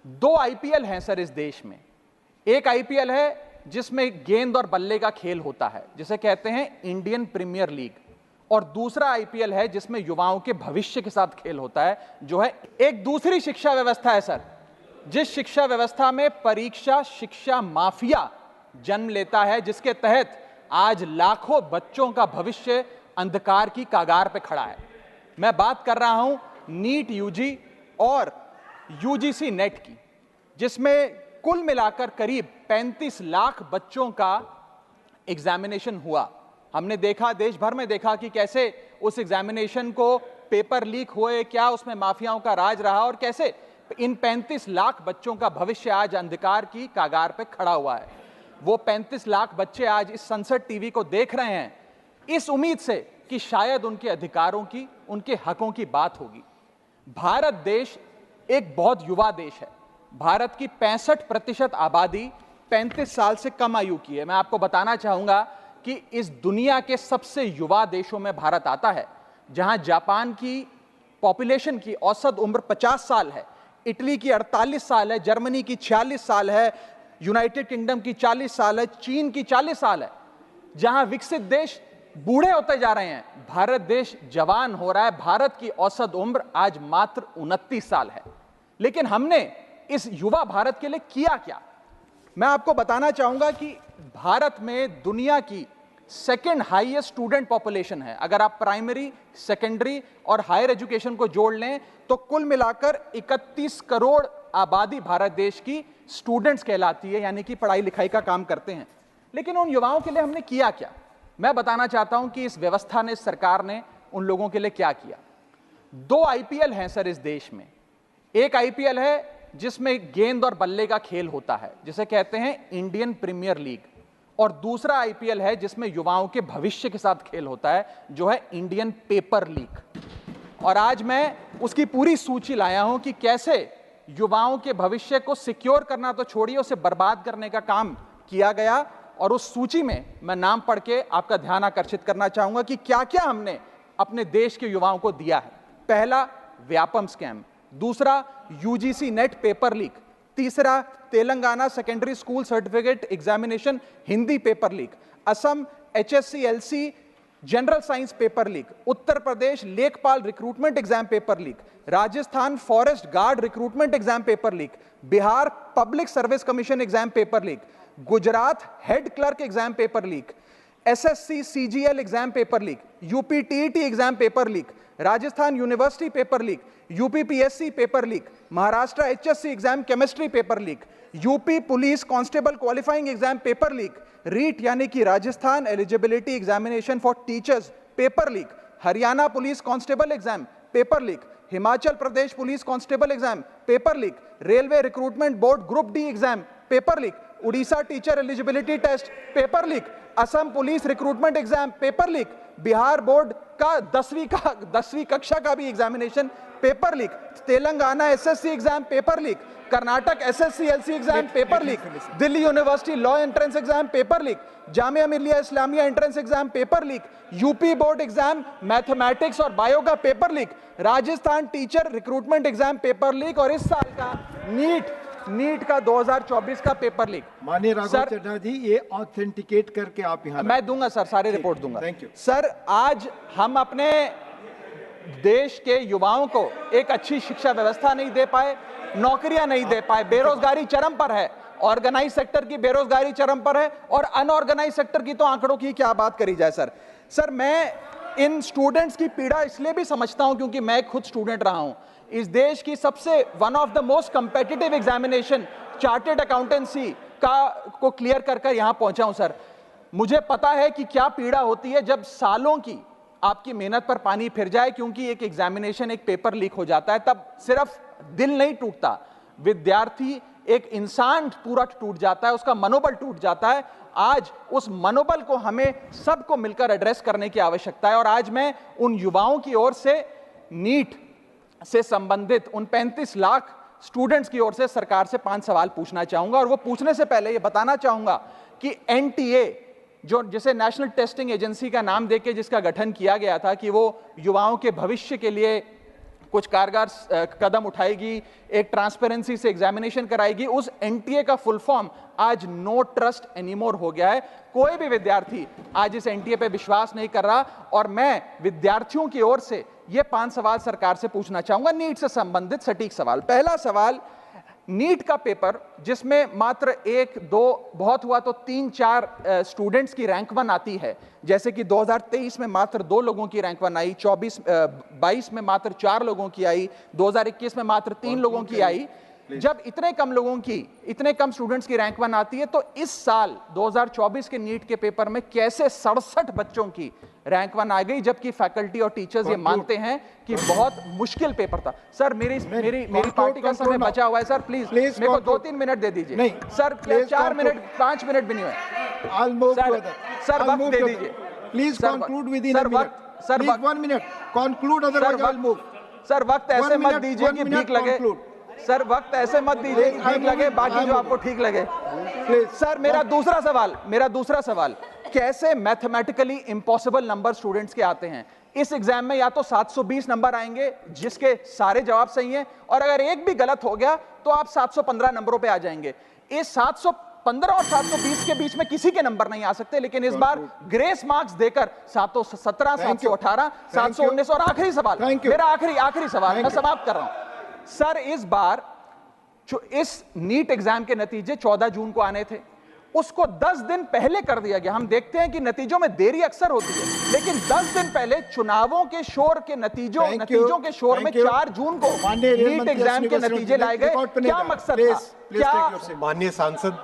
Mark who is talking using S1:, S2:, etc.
S1: दो आईपीएल हैं सर इस देश में। एक आईपीएल है जिसमें गेंद और बल्ले का खेल होता है, जिसे कहते हैं इंडियन प्रीमियर लीग, और दूसरा आईपीएल है जिसमें युवाओं के भविष्य के साथ खेल होता है, जो है एक दूसरी शिक्षा व्यवस्था है सर, जिस शिक्षा व्यवस्था में परीक्षा शिक्षा माफिया जन्म लेता है, जिसके तहत आज लाखों बच्चों का भविष्य अंधकार की कागार पे खड़ा है। मैं बात कर रहा हूं नीट यूजी और यूजीसी नेट की, जिसमें कुल मिलाकर करीब 35 लाख बच्चों का एग्जामिनेशन हुआ। हमने देखा, देश भर में देखा कि कैसे उस एग्जामिनेशन को पेपर लीक हुए, क्या उसमें माफियाओं का राज रहा और कैसे इन 35 लाख बच्चों का भविष्य आज अंधकार की कागार पे खड़ा हुआ है। वो 35 लाख बच्चे आज इस संसद टीवी को देख रहे हैं इस उम्मीद से कि शायद उनके अधिकारों की, उनके हकों की बात होगी। भारत देश एक बहुत युवा देश है। भारत की 65% आबादी 35 साल से कम आयु की है। मैं आपको बताना चाहूंगा कि इस दुनिया के सबसे युवा देशों में भारत आता है, जहां जापान की पॉपुलेशन की औसत उम्र 50 साल है, इटली की 48 साल है, जर्मनी की 46 साल है, यूनाइटेड किंगडम की 40 साल है, चीन की 40 साल है। जहां विकसित देश बूढ़े होते जा रहे हैं, भारत देश जवान हो रहा है। भारत की औसत उम्र आज मात्र 29 साल है। लेकिन हमने इस युवा भारत के लिए किया क्या? मैं आपको बताना चाहूंगा कि भारत में दुनिया की सेकेंड हाईएस्ट स्टूडेंट पॉपुलेशन है। अगर आप प्राइमरी, सेकेंडरी और हायर एजुकेशन को जोड़ लें तो कुल मिलाकर 31 करोड़ आबादी भारत देश की स्टूडेंट्स कहलाती है, यानी कि पढ़ाई लिखाई का काम करते हैं। लेकिन उन युवाओं के लिए हमने किया क्या? मैं बताना चाहता हूं कि इस व्यवस्था ने, सरकार ने उन लोगों के लिए क्या किया। दो आईपीएल हैं सर इस देश में। एक आईपीएल है जिसमें गेंद और बल्ले का खेल होता है, जिसे कहते हैं इंडियन प्रीमियर लीग, और दूसरा आईपीएल है जिसमें युवाओं के भविष्य के साथ खेल होता है, जो है इंडियन पेपर लीग। और आज मैं उसकी पूरी सूची लाया हूं कि कैसे युवाओं के भविष्य को सिक्योर करना तो छोड़िए, उसे बर्बाद करने का काम किया गया। और उस सूची में मैं नाम पढ़ के आपका ध्यान आकर्षित करना चाहूंगा कि क्या क्या हमने अपने देश के युवाओं को दिया है। पहला, व्यापम स्कैम। दूसरा, यूजीसी नेट पेपर लीक। तीसरा, Telangana secondary school certificate examination Hindi paper leak. Assam HSC-LC general science paper leak. Uttar Pradesh लेखपाल recruitment exam paper leak. Rajasthan forest guard recruitment exam paper leak. Bihar public service commission exam paper leak. Gujarat head clerk exam paper leak. SSC CGL exam paper leak. UP TET exam paper leak. Rajasthan university paper leak. UP PSC paper leak. Maharashtra HSC exam chemistry paper leak. UP police constable qualifying exam paper leak. REET यानी कि Rajasthan eligibility examination for teachers paper leak. Haryana police constable exam paper leak. Himachal Pradesh police constable exam paper leak. Railway recruitment board group D exam paper leak. Orissa teacher eligibility test paper leak. Assam police recruitment exam paper leak. Bihar board का 10वीं कक्षा का भी examination paper leak. Telangana SSC exam paper leak. Karnataka SSC-LC exam paper leak. Delhi university law entrance exam paper leak. Jamia Millia Islamia entrance exam paper leak. UP board exam mathematics और bio का paper leak. Rajasthan teacher recruitment exam paper leak. और इस साल का NEET का 2024 का paper leak.
S2: माननीय राघव चड्ढा जी, ये ऑथेंटिकेट करके आप यहाँ
S1: मैं दूंगा सर, सारे रिपोर्ट दूंगा।
S2: Thank you
S1: sir. आज हम अपने देश के युवाओं को एक अच्छी शिक्षा व्यवस्था नहीं दे पाए, नौकरियां नहीं दे पाए, बेरोजगारी चरम पर है, ऑर्गेनाइज सेक्टर की बेरोजगारी चरम पर है, और अनऑर्गेनाइज सेक्टर की तो आंकड़ों की क्या बात करी जाए। सर मैं इन स्टूडेंट्स की पीड़ा इसलिए भी समझता हूं क्योंकि मैं खुद स्टूडेंट रहा हूं। इस देश की सबसे one of the most competitive examination chartered accountancy को क्लियर कर यहां पहुंचा हूं। सर, मुझे पता है कि क्या पीड़ा होती है जब सालों की आपकी मेहनत पर पानी फिर जाए, क्योंकि एक एग्जामिनेशन, एक पेपर लीक हो जाता है। तब सिर्फ दिल नहीं टूटता, विद्यार्थी, एक इंसान पूरा टूट जाता है, उसका मनोबल टूट जाता है। आज उस मनोबल को हमें सबको मिलकर एड्रेस करने की आवश्यकता है। और आज मैं उन युवाओं की ओर से, नीट से संबंधित उन 35 लाख स्टूडेंट्स की ओर से सरकार से 5 सवाल पूछना चाहूंगा। और वो पूछने से पहले ये बताना चाहूंगा कि NTA, जिसे नेशनल टेस्टिंग एजेंसी का नाम देके जिसका गठन किया गया था कि वो युवाओं के भविष्य के लिए कुछ कारगर कदम उठाएगी, एक ट्रांसपेरेंसी से एग्जामिनेशन कराएगी। उस एनटीए का फुल फॉर्म आज नो ट्रस्ट एनीमोर हो गया है। कोई भी विद्यार्थी आज इस एनटीए पे विश्वास नहीं कर रहा। और मैं विद्यार्थियों की ओर से ये 5 सवाल सरकार से पूछना चाहूंगा, नीट से संबंधित सटीक सवाल। पहला सवाल, नीट का पेपर जिसमें मात्र 1-2 बहुत हुआ तो 3-4 स्टूडेंट्स की रैंक 1 आती है, जैसे कि 2023 में मात्र 2 लोगों की रैंक 1 आई, 22 में मात्र 4 लोगों की आई, 2021 में मात्र 3 लोगों की आई। जब इतने कम स्टूडेंट्स की रैंक 1 आती है, तो इस साल 2024 के नीट के पेपर में कैसे 67 बच्चों की रैंक 1 आ गई, जबकि फैकल्टी और टीचर्स ये मानते हैं कि बहुत मुश्किल पेपर था। सर मेरी पार्टी का समय बचा हुआ है सर, प्लीज मेरे को 2-3 मिनट दे दीजिए। नहीं सर, 4 मिनट 5 मिनट भी नहीं हुए सर, वक्त दे दीजिए
S2: please. Conclude with in sir, 1 minute conclude, otherwise I will move.
S1: Sir वक्त ऐसे मत दीजिए कि भीख लगे सर, वक्त ऐसे मत दीजिए कि ठीक लगे, बाकी जो आपको ठीक लगे। सर मेरा दूसरा सवाल, कैसे मैथमेटिकली इम्पॉसिबल नंबर स्टूडेंट्स के आते हैं? इस एग्जाम में या तो 720 नंबर आएंगे जिसके सारे जवाब सही हैं, और अगर एक भी गलत हो गया तो आप 715 नंबरों पे आ जाएंगे। इस 715 और 720 के बीच में किसी के नंबर नहीं आ सकते, लेकिन इस बार ग्रेस मार्क्स देकर 717, 718, 719। और आखिरी सवाल, मेरा आखिरी सवाल, मैं समाप्त कर रहा हूं सर। इस बार जो इस नीट एग्जाम के नतीजे 14 जून को आने थे, उसको 10 दिन पहले कर दिया गया। हम देखते हैं कि नतीजों में देरी अक्सर होती है, लेकिन 10 दिन पहले चुनावों के शोर के नतीजों के शोर में 4 जून को नीट एग्जाम के नतीजे लाए गए। क्या मकसद था? क्या
S3: माननीय सांसद